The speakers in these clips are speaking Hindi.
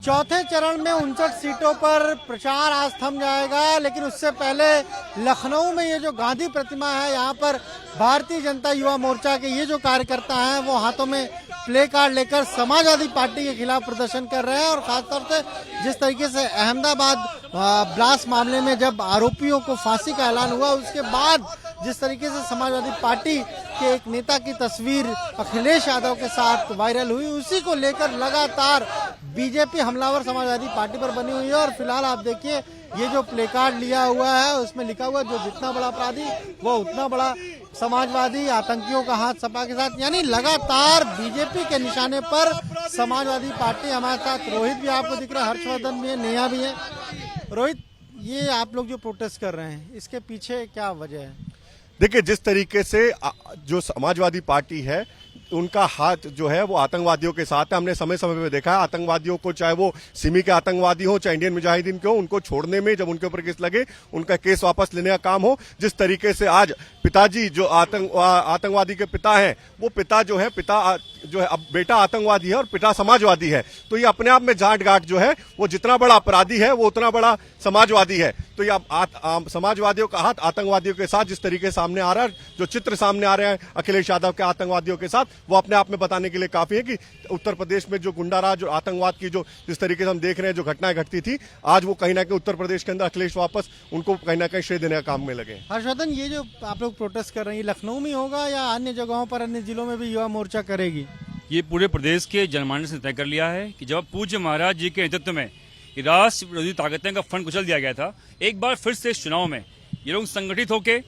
चौथे चरण में 59 सीटों पर प्रचार आज थम जाएगा, लेकिन उससे पहले लखनऊ में ये जो गांधी प्रतिमा है, यहाँ पर भारतीय जनता युवा मोर्चा के ये जो कार्यकर्ता हैं वो हाथों में प्ले कार्ड लेकर समाजवादी पार्टी के खिलाफ प्रदर्शन कर रहे हैं। और खासतौर से जिस तरीके से अहमदाबाद ब्लास्ट मामले में जब आरोपियों को फांसी का ऐलान हुआ, उसके बाद जिस तरीके से समाजवादी पार्टी के एक नेता की तस्वीर अखिलेश यादव के साथ वायरल हुई, उसी को लेकर लगातार बीजेपी हमलावर समाजवादी पार्टी पर बनी हुई है। और फिलहाल आप देखिए ये जो प्ले कार्ड लिया हुआ है उसमें लिखा हुआ है, जो जितना बड़ा अपराधी वो उतना बड़ा समाजवादी, आतंकियों का हाथ सपा के साथ, यानी लगातार बीजेपी के निशाने पर समाजवादी पार्टी। हमारे साथ रोहित भी आपको दिख रहा है, हर्षवर्धन भी है, नेहा भी है। रोहित, ये आप लोग जो प्रोटेस्ट कर रहे हैं इसके पीछे क्या वजह है? देखिए, जिस तरीके से जो समाजवादी पार्टी है उनका हाथ जो है वो आतंकवादियों के साथ है। हमने समय समय पे देखा है आतंकवादियों को, चाहे वो सिमी के आतंकवादी हो चाहे इंडियन मुजाहिदीन के हो, उनको छोड़ने में, जब उनके ऊपर केस लगे उनका केस वापस लेने का काम हो। जिस तरीके से आज पिताजी जो आतंकवादी के पिता हैं, वो पिता जो है अब बेटा आतंकवादी है और पिता समाजवादी है, तो ये अपने आप में जांट गांठ जो है वो जितना बड़ा अपराधी है वो उतना बड़ा समाजवादी है। तो ये समाजवादियों का हाथ आतंकवादियों के साथ जिस तरीके सामने आ रहा है, जो चित्र सामने आ रहे हैं अखिलेश यादव के आतंकवादियों के साथ, वो अपने आप में बताने के लिए काफी है कि उत्तर प्रदेश में जो गुंडाराज, जो आतंकवाद की जो जिस तरीके से हम देख रहे हैं जो घटनाएं घटती थी, आज वो कहीं ना कहीं उत्तर प्रदेश के अंदर अखिलेश वापस उनको कहीं ना कहीं श्रेय देने का काम में लगे। हर्षवर्धन, ये जो आप लोग प्रोटेस्ट कर रहे हैं लखनऊ में होगा या अन्य जगहों पर, अन्य जिलों में भी युवा मोर्चा करेगी? ये पूरे प्रदेश के जनमानस ने तय कर लिया है कि जब पूज्य महाराज जी के नेतृत्व में राष्ट्र विरोधी ताकतें का फंड कुचल दिया गया था, एक बार फिर से इस चुनाव में ये लोग संगठित होकर,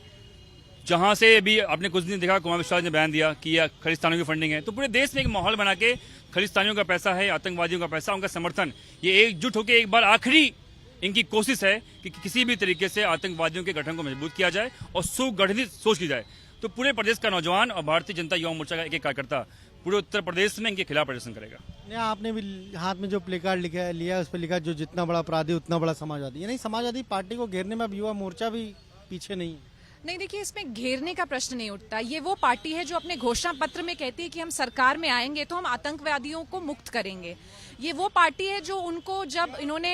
जहां से अभी आपने कुछ दिन देखा कुमार विश्वास ने बयान दिया कि यह खालिस्तानियों की फंडिंग है, तो पूरे देश में एक माहौल बना के खालिस्तानियों का पैसा है, आतंकवादियों का पैसा, उनका समर्थन, ये एकजुट होकर एक बार आखिरी इनकी कोशिश है कि किसी भी तरीके से आतंकवादियों के गठन को मजबूत किया जाए और सुगठित सोच की जाए। तो पूरे प्रदेश का नौजवान और भारतीय जनता युवा मोर्चा का एक एक कार्यकर्ता पूरे उत्तर प्रदेश में इनके खिलाफ प्रदर्शन करेगा। आपने भी हाथ में जो प्ले कार्ड लिया है उस पर लिखा जो जितना बड़ा अपराधी उतना बड़ा समाजवादी, यानी समाजवादी पार्टी को घेरने में अब युवा मोर्चा भी पीछे नहीं है। नहीं, देखिए, इसमें घेरने का प्रश्न नहीं उठता। ये वो पार्टी है जो अपने घोषणा पत्र में कहती है कि हम सरकार में आएंगे तो हम आतंकवादियों को मुक्त करेंगे। ये वो पार्टी है जो उनको जब इन्होंने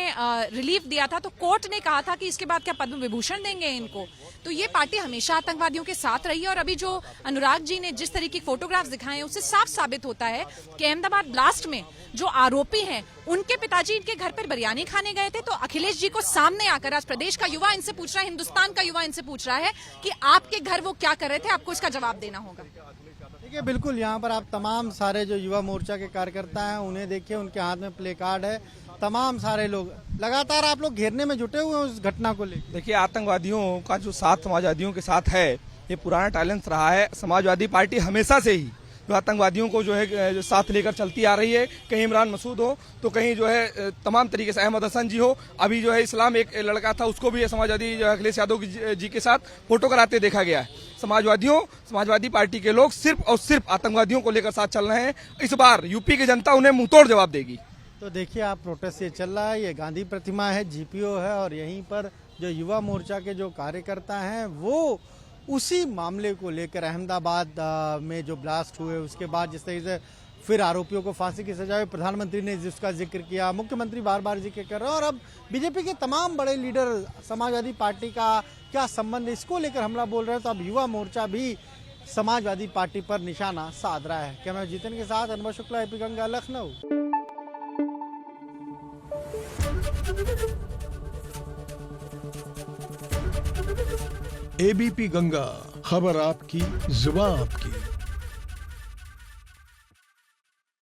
रिलीफ दिया था तो कोर्ट ने कहा था कि इसके बाद क्या पद्म विभूषण देंगे इनको। तो ये पार्टी हमेशा आतंकवादियों के साथ रही है। और अभी जो अनुराग जी ने जिस तरीके के फोटोग्राफ्स दिखाए हैं उससे साफ साबित होता है कि अहमदाबाद ब्लास्ट में जो आरोपी हैं उनके पिताजी इनके घर पर बिरयानी खाने गए थे। तो अखिलेश जी को सामने आकर आज प्रदेश का युवा इनसे पूछ रहा है, हिंदुस्तान का युवा इनसे पूछ रहा है कि आपके घर वो क्या कर रहे थे, आपको इसका जवाब देना होगा। देखिए, बिल्कुल यहाँ पर आप तमाम सारे जो युवा मोर्चा के कार्यकर्ता हैं उन्हें देखिए, उनके हाथ में प्ले कार्ड है, तमाम सारे लोग लगातार आप लोग घेरने में जुटे हुए हैं उस घटना को लेकर। देखिए, आतंकवादियों का जो साथ समाजवादियों के साथ है ये पुराना टैलेंट रहा है। समाजवादी पार्टी हमेशा से ही जो आतंकवादियों को जो है जो साथ लेकर चलती आ रही है, कहीं इमरान मसूद हो तो कहीं जो है तमाम तरीके से अहमद हसन जी हो, अभी जो है इस्लाम एक लड़का था उसको भी समाजवादी जो अखिलेश यादव जी के साथ फोटो कराते देखा गया है। समाजवादी पार्टी के लोग सिर्फ और सिर्फ आतंकवादियों को लेकर साथ चल रहे हैं। इस बार यूपी की जनता उन्हें मुंहतोड़ जवाब देगी। तो देखिए, आप प्रोटेस्ट ये चल रहा है, ये गांधी प्रतिमा है, जीपीओ है, और यहीं पर जो युवा मोर्चा के जो कार्यकर्ता हैं वो उसी मामले को लेकर अहमदाबाद में जो ब्लास्ट हुए उसके बाद जिस तरीके से फिर आरोपियों को फांसी की सजा हुई, प्रधानमंत्री ने जिसका जिक्र किया, मुख्यमंत्री बार बार जिक्र कर रहे हैं, और अब बीजेपी के तमाम बड़े लीडर समाजवादी पार्टी का क्या संबंध है इसको लेकर हमला बोल रहे हैं। तो अब युवा मोर्चा भी समाजवादी पार्टी पर निशाना साध रहा है। कैमरा जीतन के साथ अनुभव शुक्ला, एपी गंगा, लखनऊ। एबीपी गंगा, खबर आपकी, जुबान आपकी।